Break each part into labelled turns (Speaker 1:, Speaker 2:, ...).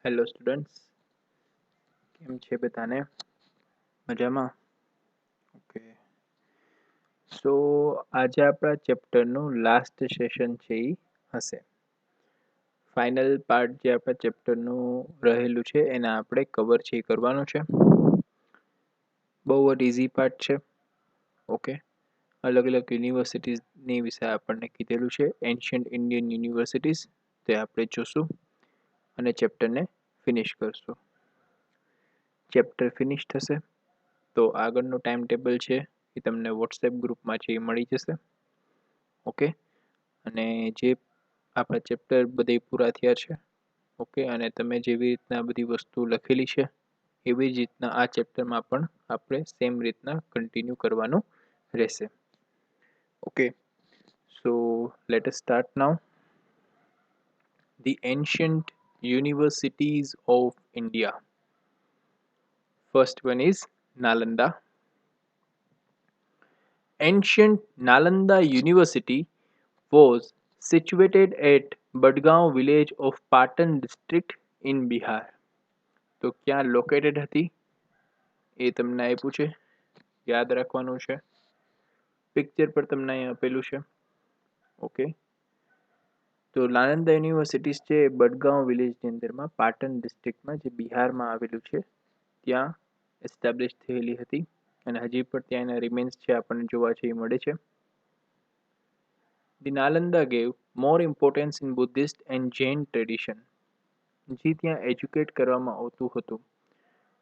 Speaker 1: Hello students, કેમ છે બધાને? મજામાં? ઓકે. સો આજે આપણા ચેપ્ટરનું લાસ્ટ સેશન છે એ હશે. ફાઇનલ પાર્ટ જે આપણા ચેપ્ટરનું રહેલું છે એના આપણે કવર છે એ કરવાનું છે. બહુ જ ઇઝી પાર્ટ છે. ઓકે. અલગ અલગ યુનિવર્સિટીઝની વિશે આપણને કીધેલું છે. એન્શિયન્ટ ઇન્ડિયન યુનિવર્સિટીઝ તે આપણે જોશું અને ચેપ્ટરને ફિનિશ કરશું. ચેપ્ટર ફિનિશ થશે તો આગળનું ટાઈમ ટેબલ છે એ તમને વોટ્સએપ ગ્રુપમાં છે એ મળી જશે. ઓકે. અને જે આપણા ચેપ્ટર બધે પૂરા થયા છે. ઓકે. અને તમે જેવી રીતના બધી વસ્તુ લખેલી છે એવી જ રીતના આ ચેપ્ટરમાં પણ આપણે સેમ રીતના કન્ટિન્યુ કરવાનું રહેશે. Okay. So let us start now. The ancient universities of India. First one is Nalanda. Ancient Nalanda University was situated at Badgaon village of Patan district in Bihar. તો ક્યાં લોકેટેડ હતી એ તમને આપ્યું છે, યાદ રાખવાનું છે. પિક્ચર પર તમને અહીં આપેલું છે. ઓકે. તો નાલંદા યુનિવર્સિટીઝ છે બડગાંવ વિલેજની અંદરમાં પાટણ ડિસ્ટ્રિક્ટમાં જે બિહારમાં આવેલું છે ત્યાં એસ્ટાબ્લિશ થયેલી હતી અને હજી પણ ત્યાં એના રિમેન્સ છે આપણને જોવા છે એ મળે છે. The Nalanda gave more importance in Buddhist and Jain tradition. જે ત્યાં એજ્યુકેટ કરવામાં આવતું હતું.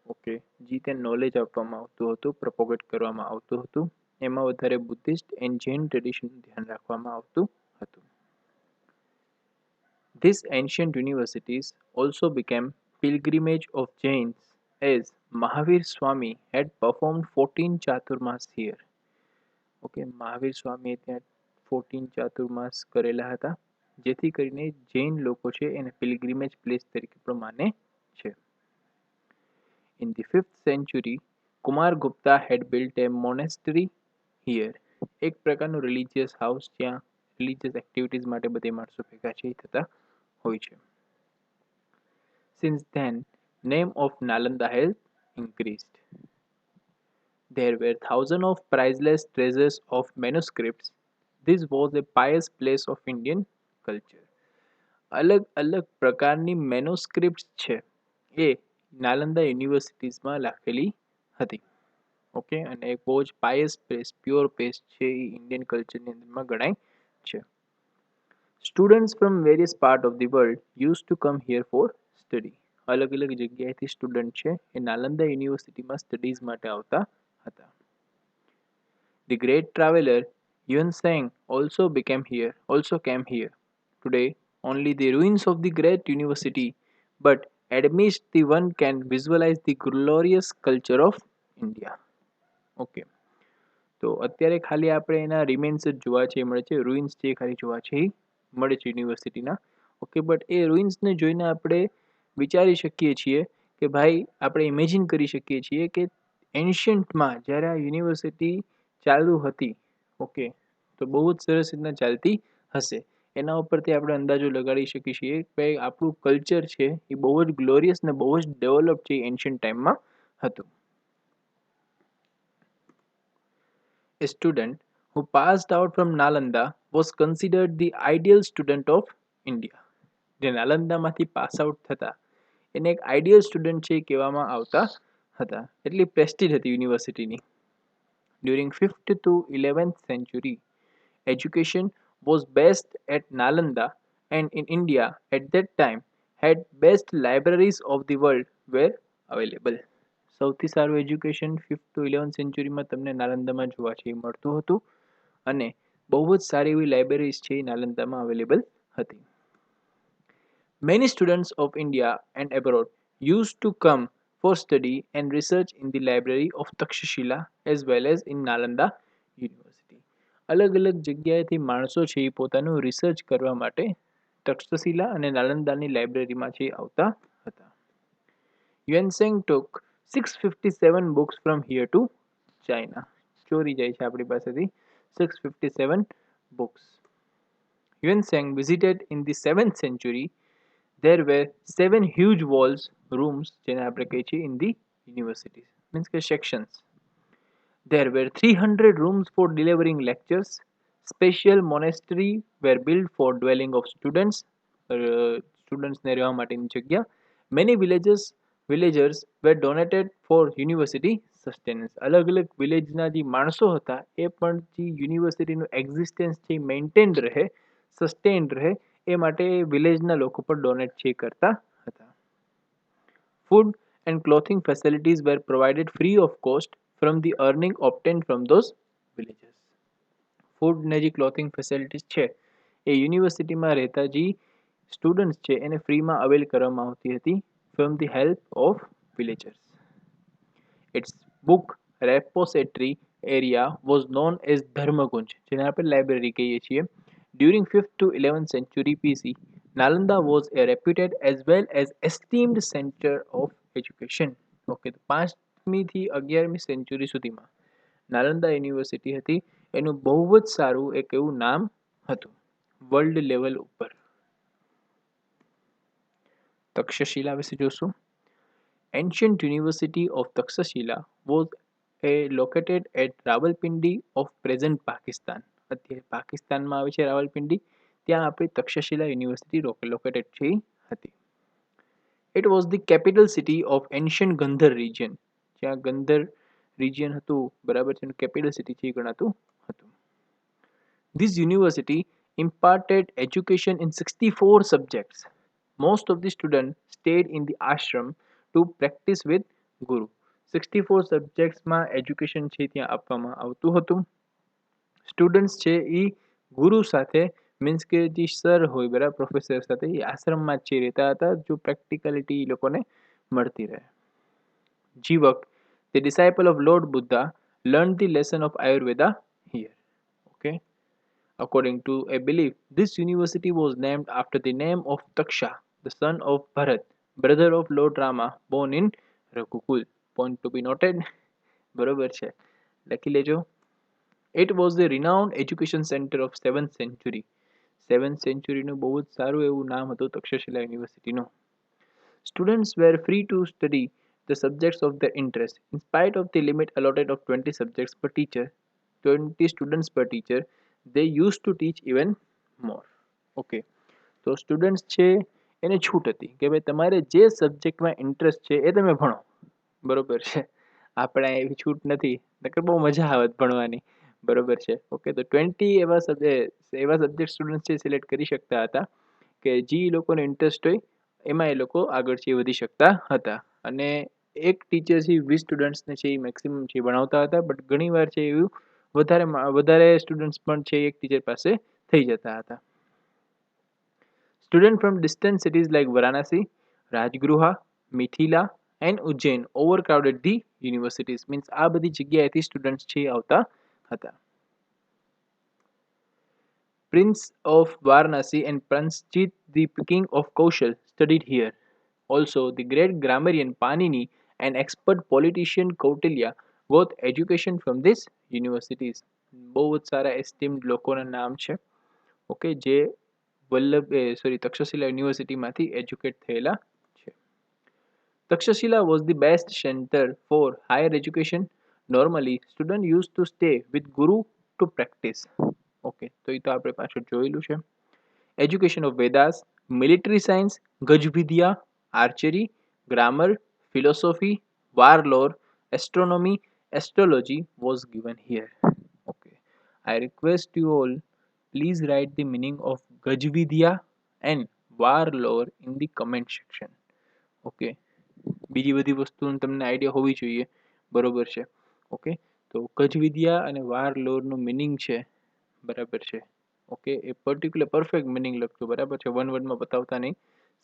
Speaker 1: ઓકે. જે ત્યાં નોલેજ આપવામાં આવતું હતું, પ્રોપોગેટ કરવામાં આવતું હતું, એમાં વધારે બુદ્ધિસ્ટ એન્ડ જૈન ટ્રેડિશનનું ધ્યાન રાખવામાં આવતું હતું. These ancient universities also became pilgrimage of Jains as Mahavir Swami had performed 14 Chaturmas here. Okay. Mahavir સ્વામીએ ત્યાં 14 ચાતુર્માસ કરેલા હતા જેથી કરીને જૈન લોકો છે એને પિલગ્રીમેજ પ્લેસ તરીકે પણ માને છે. In the 5th century, Kumar Gupta had built a monastery here. એક પ્રકારનું રિલિજિયસ હાઉસ જ્યાં રિલિજિયસ એક્ટિવિટીઝ માટે બધે માણસો ભેગા છે એ થતા હોય છે. Since then, name of Nalanda has increased. There were thousands of priceless treasures of manuscripts. This was a pious place of Indian culture. અલગ અલગ પ્રકારની મેનોસ્ક્રિપ્ટ છે એ નાલંદા યુનિવર્સિટીઝમાં રાખેલી હતી. ઓકે. અને એક બહુ જ પાયસ પ્લેસ, પ્યોર પ્લેસ છે એ ઇન્ડિયન કલ્ચરની અંદરમાં ગણાય છે. Students from various part of the world use to come here for study. અલગ અલગ જગ્યાએથી સ્ટુડન્ટ છે એ નાલંદા યુનિવર્સિટીમાં સ્ટડીઝ માટે આવતા હતા. The great traveler Yuan Sang also came here. Today, only the ruins of the great university, but amidst the one can visualize the glorious culture of India. Okay. તો અત્યારે ખાલી આપણે એના રિમેન્સ જ જોવા છે મળે છે, રૂઇન્સ જે ખાલી જોવા છે એ મળે છે યુનિવર્સિટીના. ઓકે. બટ એ રૂઇન્સને જોઈને આપણે વિચારી શકીએ છીએ કે ભાઈ આપણે ઇમેજિન કરી શકીએ છીએ કે એન્શિયન્ટમાં જ્યારે આ યુનિવર્સિટી ચાલુ હતી, ઓકે, તો બહુ જ સરસ રીતના ચાલતી હશે. એના ઉપરથી આપણે અંદાજો લગાડી શકીએ છીએ કે આપણું કલ્ચર છે એ બહુ જ ગ્લોરિયસ ને બહુ જ ડેવલપ છે એન્શિયન્ટ ટાઈમમાં હતું. A student who passed out from Nalanda was considered the ideal student of India. જે નાલંદામાંથી પાસ આઉટ થતા એને એક આઈડિયલ સ્ટુડન્ટ છે કહેવામાં આવતા હતા. એટલી પ્રેસ્ટીજ હતી યુનિવર્સિટીની. During 5th to 11th century, education was best at Nalanda, and in India at that time had best libraries of the world were available. સૌથી સારું એજ્યુકેશન 5th to 11th સેન્ચુરીમાં તમને નાલંદામાં જોવા છે એ મળતું હતું અને બહુ જ સારી એવી લાઇબ્રેરીઝ છે એ નાલંદામાં અવેલેબલ હતી. Many students of India and abroad used to come for study and research in the library of Takshashila as well as in Nalanda University. અલગ અલગ જગ્યાએથી માણસો છે એ પોતાનું રિસર્ચ કરવા માટે તક્ષશિલા અને નાલંદાની લાઇબ્રેરીમાં છે આવતા હતા. Yuan Sang took 657 books from here to China. ચોરી જાય છે આપણી પાસેથી 657 books. Yuan Sang visited in the 7th century There were 7 huge walls, rooms, જેને આપણે કહીએ છીએ in the universities. Means કે sections. There were 300 rooms for delivering lectures. Special monastery were built for dwelling of students. Students ને રહેવા માટેની જગ્યા. Many villagers were donated for university sustenance. અલગ અલગ વિલેજના જે માણસો હતા એ પણ જે યુનિવર્સિટીનું એક્ઝિસ્ટન્સ છે મેન્ટેન્ડ રહે, સસ્ટેન્ડ રહે એ માટે વિલેજના લોકો પણ ડોનેટ છે કરતા હતા. Food and clothing facilities were provided free of cost from the earning obtained from those villages. Food ને જે ક્લોથિંગ ફેસિલિટીઝ છે એ યુનિવર્સિટીમાં રહેતા જે સ્ટુડન્ટ્સ છે એને ફ્રીમાં અવેલ કરવામાં આવતી હતી from the help of villagers. Its book repository area was known as Dharmakunj, જેને આપણે લાઇબ્રેરી કહીએ છીએ. During 5th to 11th century BC, Nalanda was a reputed as well as esteemed center of education. Okay, તો 5મી થી 11મી century સુધીમાં Nalanda university હતી એનું બહુ જ સારું એક એવું નામ હતું વર્લ્ડ લેવલ ઉપર. તક્ષશિલા વિશે જોશું. Ancient University of Takshashila was located at Rawalpindi of present Pakistan. અત્યારે પાકિસ્તાનમાં આવે છે રાવલપિંડી, ત્યાં આપણી તક્ષશિલા યુનિવર્સિટી લોકેટેડ છે હતી. It was the capital city of ancient Gandhar region. જ્યાં ગંધર region હતું બરાબર છે, capital city છે ગણાતું હતું. This university imparted education in 64 subjects. Most of the students stayed in the ashram to practice with Guru. 64 સબ્જેક્ટ્સમાં education છે ત્યાં આપવામાં આવતું હતું. સ્ટુડન્ટ્સ છે એ ગુરુ સાથે મીન્સ કે જે સર હોય બરાબર પ્રોફેસર સાથે એ આશ્રમમાં જ છે રહેતા હતા, જો પ્રેક્ટિકલિટી એ લોકોને મળતી રહે. જીવક, the disciple of Lord Buddha, learned the lesson of Ayurveda here. Okay. According to a belief, this university was named after the name of Taksha, the son of Bharat, brother of Lord Rama, born in Raghukul. Point to be noted. બરોબર છે, લખી લેજો. It was the renowned education center of 7th century. 7th century નું બહુ જ સારું એવું નામ હતું Takshashila યુનિવર્સિટીનું. Students were free to study the subjects of their interest. In spite of the limit allotted of 20 subjects per teacher, 20 students per teacher, they used to teach even more. Okay, તો students છે એને છૂટ હતી કે ભાઈ તમારે જે સબ્જેક્ટમાં interest છે એ તમે ભણો, બરોબર છે. આપણે એવી છૂટ નથી, નકર બહુ મજા આવે ભણવાની, બરોબર છે. ઓકે, તો 20 એવા સબ્જેક્ટ સ્ટુડન્ટ છે સિલેક્ટ કરી શકતા હતા કે જે લોકોને ઇન્ટરેસ્ટ હોય એમાં એ લોકો આગળ છે વધી શકતા હતા. અને એક ટીચર છે 20 સ્ટુડન્ટ્સને છે એ મેક્સિમમ છે ભણાવતા હતા, બટ ઘણીવાર છે એવું વધારે સ્ટુડન્ટ્સ પણ છે એક ટીચર પાસે થઈ જતા હતા. Students from distant cities like Varanasi, Rajgruha, Mithila and Ujjain overcrowded the universities. Means આ બધી જગ્યાએથી સ્ટુડન્ટ્સ છે આવતા હતા. Prince of Varanasi and Pranjit, the king of Kaushal, studied here. Also, the great grammarian Panini and expert politician Kautilya got education from these universities. બહુ જ સારા એસ્ટીમ્ડ લોકોના નામ છે, ઓકે, જે તક્ષશિલા યુનિવર્સિટીમાંથી એજ્યુકેટ થયેલા છે. Takshashila was the best center for higher education. Normally, students used to stay with Guru to practice. Okay, તો એ તો આપણે પાછળ જોયેલું છે. Education of Vedas, military science, Gajvidya, archery, grammar, philosophy, war lore, astronomy, astrology was given here. Okay, I request you all, please write the meaning of Gajvidya and war lore in the comment section. Okay, બીજી બધી વસ્તુનું તમને idea હોવી જોઈએ, બરોબર છે. Okay, તો ગજવિદ્યા અને વાર લોરનું મિનિંગ છે, બરાબર છે. ઓકે, એ પર્ટિક્યુલર પરફેક્ટ મિનિંગ લખજો, બરાબર છે. વન વર્ડમાં બતાવતા નહીં,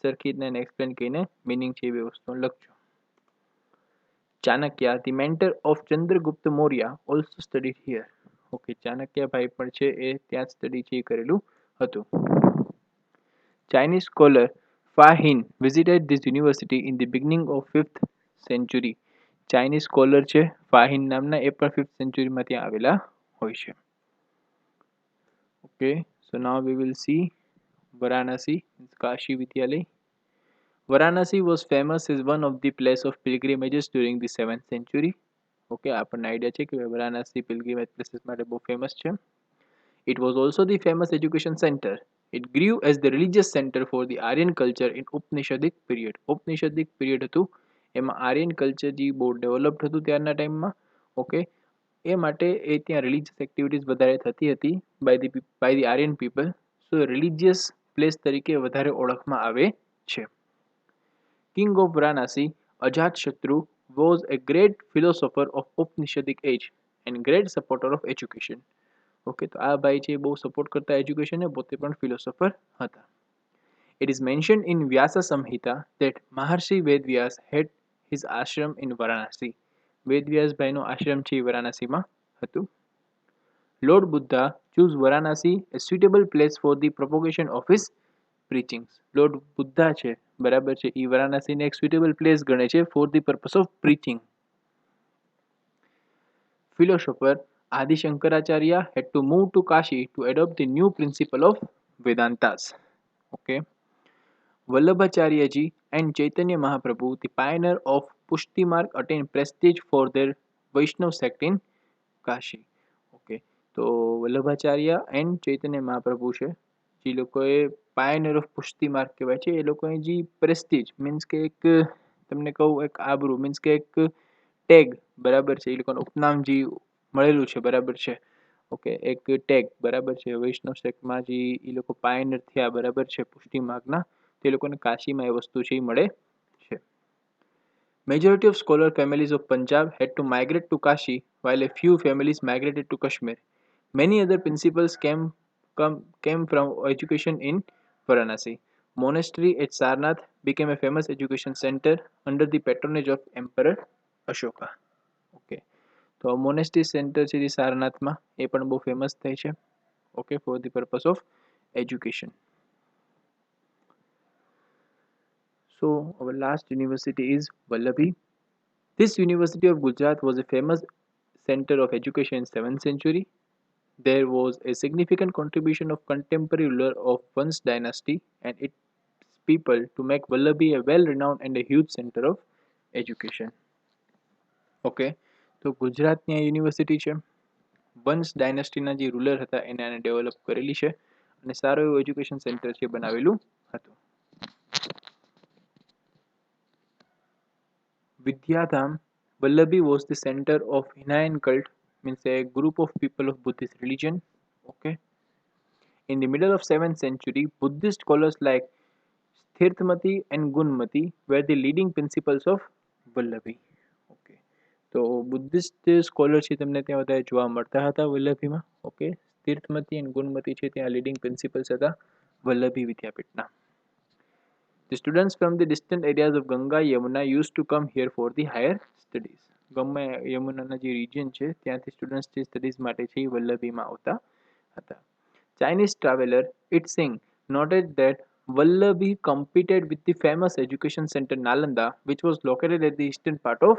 Speaker 1: સરખી રીતના એને એક્સપ્લેન કરીને મિનિંગ છે એ વસ્તુ લખજો. Chanakya, the mentor of Chandragupta Maurya, also studied here. Okay, Chanakya ભાઈ પણ છે એ ત્યાં સ્ટડી છે કરેલું હતું. Chinese scholar Fa Hin visited this university in the beginning of 5th century. Chinese scholar છે ફાહિન નામના, એ પણ 5th સેન્ચુરીમાં ત્યાં આવેલા હોય છે. Okay, so now we will see Varanasi, Kashi Vidyalaya. Varanasi was famous as one of the place of pilgrimages during the 7th century. Okay, આપણને idea છે કે વારાણસી પિલગ્રીમેજ પ્લેસીસ માટે બહુ ફેમસ છે. It was also the famous education center. It grew as the religious center for the Aryan culture in Upnishadic period. Upanishadic period હતું એમાં Aryan culture જે બહુ ડેવલપ્ડ હતું ત્યારના ટાઈમમાં. ઓકે, એ માટે એ ત્યાં રિલિજિયસ એક્ટિવિટીઝ વધારે થતી હતી by the Aryan people. So religious place તરીકે વધારે ઓળખમાં આવે છે. King of Varanasi, Ajatshatru, was a great philosopher of Upanishadic age and great supporter of education. Okay, તો આ ભાઈ છે બહુ સપોર્ટ કરતા એજ્યુકેશનને, પોતે પણ ફિલોસોફર હતા. It is mentioned in Vyasa Samhita that Maharshi Vedvyas had his ashram in Varanasi. Ved Vyas ભાઈનો આશ્રમ છે એ વારાણસીમાં હતું. Lord Buddha chose Varanasi a suitable place for the propagation of his preachings. Lord Buddha છે બરાબર છે એ વારાણસીને એક suitable place ગણે છે for the purpose of preaching. Philosopher Adi Shankaracharya had to move to Kashi to adopt the new principle of Vedantas. Okay. Vallabhacharyaji and Chaitanya Mahaprabhu, the pioneer of Pushti Marg, attained prestige for their Vaishnav sect in Kashi. Okay. તો Vallabhacharya and Chaitanya Mahaprabhu છે જે લોકોએ પાયનર of પુષ્ટિ માર્ગ કહેવાય છે, એ લોકોએ જે પ્રેસ્ટીજ મીન્સ કે એક તમને કહું એક આબરૂ મીન્સ કે એક ટેગ બરાબર છે, એ લોકોનું ઉપનામ જે મળેલું છે બરાબર છે. ઓકે, એક ટેગ બરાબર છે વૈષ્ણવ સેક્ટમાં જે એ લોકો પાયનર થયા બરાબર છે પુષ્ટિ માર્ગના, તે લોકોને કાશીમાં એ વસ્તુ છે એ મળે છે. Majority of scholar families of Punjab had to migrate to Kashi, while a few families migrated to Kashmir. Many other principles came from education in Varanasi. Monastery at Sarnath became a famous education center under the patronage of Emperor Ashoka. Okay. તો monastery centre છે જે સારનાથમાં એ પણ બહુ famous થાય છે. Okay, for the purpose of education. So our last university is Vallabhi. This University of Gujarat was a famous center of education in 7th century. There was a significant contribution of contemporary ruler of Vans dynasty and its people to make Vallabhi a well-renowned and a huge center of education. Okay, તો ગુજરાતની આ university છે, વંશ ડાયનેસ્ટીના જે ruler હતા એને આને develop કરેલી છે અને સારું એવું એજ્યુકેશન સેન્ટર છે બનાવેલું હતું. Vidyadham Vallabhi was the center of Hinayan cult, means a group of people of Buddhist religion. Okay. In the middle of 7th century, Buddhist scholars like Sthirthmati and Gunmati were the leading principles of Vallabhi. Okay. તો Buddhist scholar છે તમને ત્યાં વધારે જોવા મળતા હતા વલ્લભીમાં. Okay, તીર્થમતી અને ગુણમતી છે ત્યાં લીડિંગ પ્રિન્સિપલ્સ હતા Vallabhi વિદ્યાપીઠના. The students from the distant areas of Ganga Yamuna used to come here for the higher studies. Ganga યમુનાના જે રિજિયન છે ત્યાંથી સ્ટુડન્ટ્સ જે સ્ટડીઝ માટે છે એ વલ્લભીમાં આવતા હતા. Chinese traveler It Singh noted that Vallabhi competed with the famous education center Nalanda, which was located at the eastern part of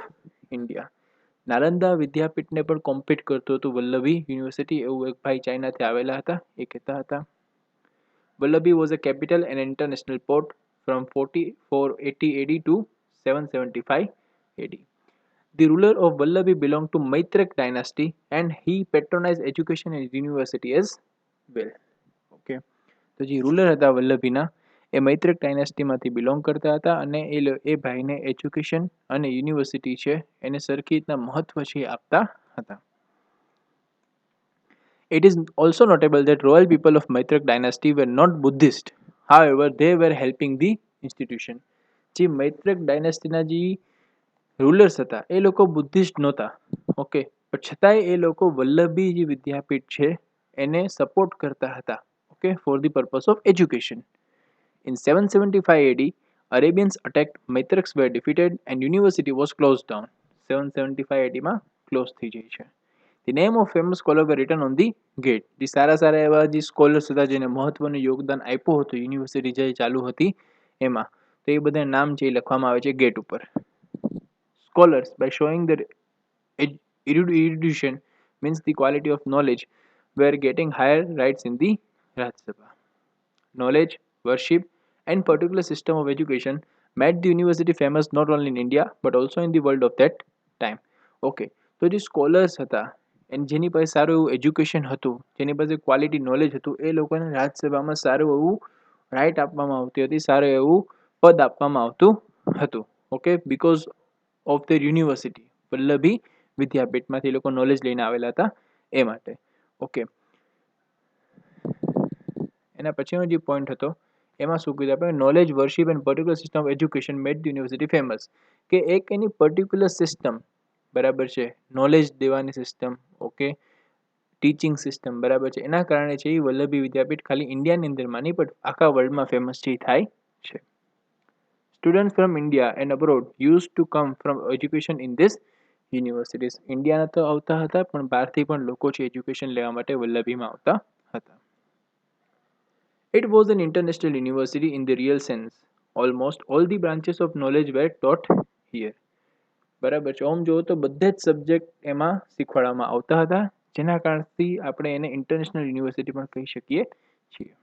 Speaker 1: India. Nalanda વિદ્યાપીઠને પણ compete કરતું હતું વલ્લભી યુનિવર્સિટી, એવું એક ભાઈ ચાઇનાથી આવેલા હતા એ કહેતા હતા. Vallabhi was a capital and international port from 480 AD to 775 AD. The ruler of Vallabhi belonged to Maitreya dynasty and he patronized education and university as well. Okay. તો જે રૂલર હતા વલ્લભીના એ મૈત્રક ડાયનેસ્ટીમાંથી બિલોંગ કરતા હતા અને એ ભાઈને એજ્યુકેશન અને university છે એને સરખી રીતના મહત્વ છે આપતા હતા. It is also notable that royal people of Maitreya dynasty were not Buddhist. However, they were helping the institution. જે મૈત્રક ડાયનેસ્ટીના જે રૂલર્સ હતા એ લોકો બુદ્ધિસ્ટ નહોતા. ઓકે, પણ છતાંય એ લોકો વલ્લભી જે વિદ્યાપીઠ છે એને સપોર્ટ કરતા હતા. Okay, for the purpose of education. In 775 AD, Arabians attacked, Maitraks were defeated, and university was closed down. 775 AD માં ક્લોઝ થઈ જાય છે. The name of famous scholar were written on the gate. જે સારા સારા એવા જે scholars હતા જેને મહત્વનું યોગદાન આપ્યું હતું યુનિવર્સિટી જે ચાલુ હતી એમાં, તો એ બધા નામ છે એ લખવામાં આવે છે ગેટ ઉપર. Scholars, by showing their erudition, means the quality of knowledge, were getting higher rights in the Rajya Sabha. Knowledge, worship, and particular system of education made the university famous not only in India but also in the world of that time. Okay, તો જે scholars હતા અને જેની પાસે સારું એવું education હતું, જેની પાસે ક્વોલિટી નોલેજ હતું, એ લોકોને રાજ્યસભામાં સારું એવું રાઇટ આપવામાં આવતી હતી, સારું એવું પદ આપવામાં આવતું હતું. Okay, because of the university Vallabhi વિદ્યાપીઠમાંથી એ લોકો નોલેજ લઈને આવેલા હતા એ માટે. ઓકે, એના પછીનો જે પોઈન્ટ હતો એમાં શું કીધું આપણે, knowledge worship and particular system of education made the university famous. કે એક એની પર્ટિક્યુલર સિસ્ટમ, બરાબર છે, નોલેજ દેવાની સિસ્ટમ, ઓકે, ટીચિંગ સિસ્ટમ, બરાબર છે, એના કારણે છે એ વલ્લભી વિદ્યાપીઠ ખાલી ઇન્ડિયાની અંદરમાં નહીં પણ આખા વર્લ્ડમાં ફેમસ છે થાય છે. Students from India and abroad use to come from education in this universities. ઇન્ડિયાના તો આવતા હતા પણ બહારથી પણ લોકો છે એજ્યુકેશન લેવા માટે વલ્લભીમાં આવતા હતા. It was an international university in the real sense. Almost all the branches of knowledge were taught here. બરાબર છે, આમ જોવો તો બધા જ સબ્જેક્ટ એમાં શીખવાડવામાં આવતા હતા, જેના કારણથી આપણે એને ઇન્ટરનેશનલ યુનિવર્સિટી પણ કહી શકીએ છીએ.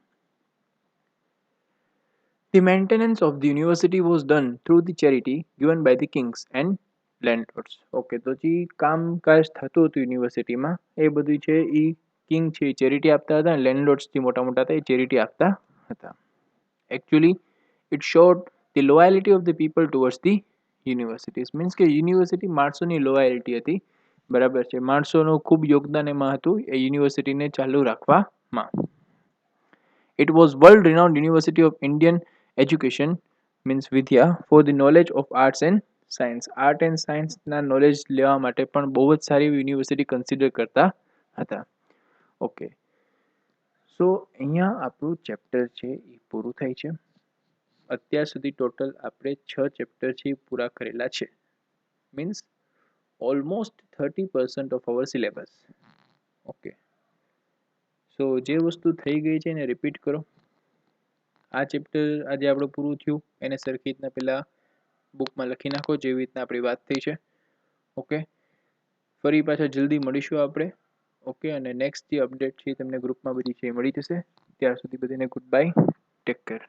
Speaker 1: The maintenance of the university was done through the charity given by the kings and landlords. Okay, તો જે કામકાજ થતું હતું યુનિવર્સિટીમાં એ બધું છે એ કિંગ છે એ ચેરિટી આપતા હતા, અને લેન્ડલોર્ડ્સ જે મોટા મોટા હતા એ ચેરિટી આપતા હતા. Actually, it showed the loyalty of the people towards the universities. Means કે યુનિવર્સિટી માણસોની લોયાલિટી હતી, બરાબર છે, માણસોનું ખૂબ યોગદાન એમાં હતું એ યુનિવર્સિટીને ચાલુ રાખવામાં. It was world renowned university of Indian education, means Vidya, for the knowledge of arts and science. Art and સાયન્સના નોલેજ લેવા માટે પણ બહુ જ સારી યુનિવર્સિટી કન્સિડર કરતા હતા. ઓકે, સો અહીંયા આપણું ચેપ્ટર છે એ પૂરું થાય છે. અત્યાર સુધી ટોટલ આપણે 6 ચેપ્ટર છે એ પૂરા કરેલા છે, means almost 30% of our syllabus. Okay, so જે વસ્તુ થઈ ગઈ છે એને રિપીટ કરો. આ ચેપ્ટર આજે આપણું પૂરું થયું એને સરખી રીતના પહેલાં બુકમાં લખી નાખો જેવી રીતના આપણી વાત થઈ છે. ઓકે, ફરી પાછા જલ્દી મળીશું આપણે. ઓકે, અને નેક્સ્ટ જે અપડેટ છે તમને ગ્રુપમાં બધી છે મળી જશે. ત્યાર સુધી બધાને ગુડ બાય, ટેક કેર.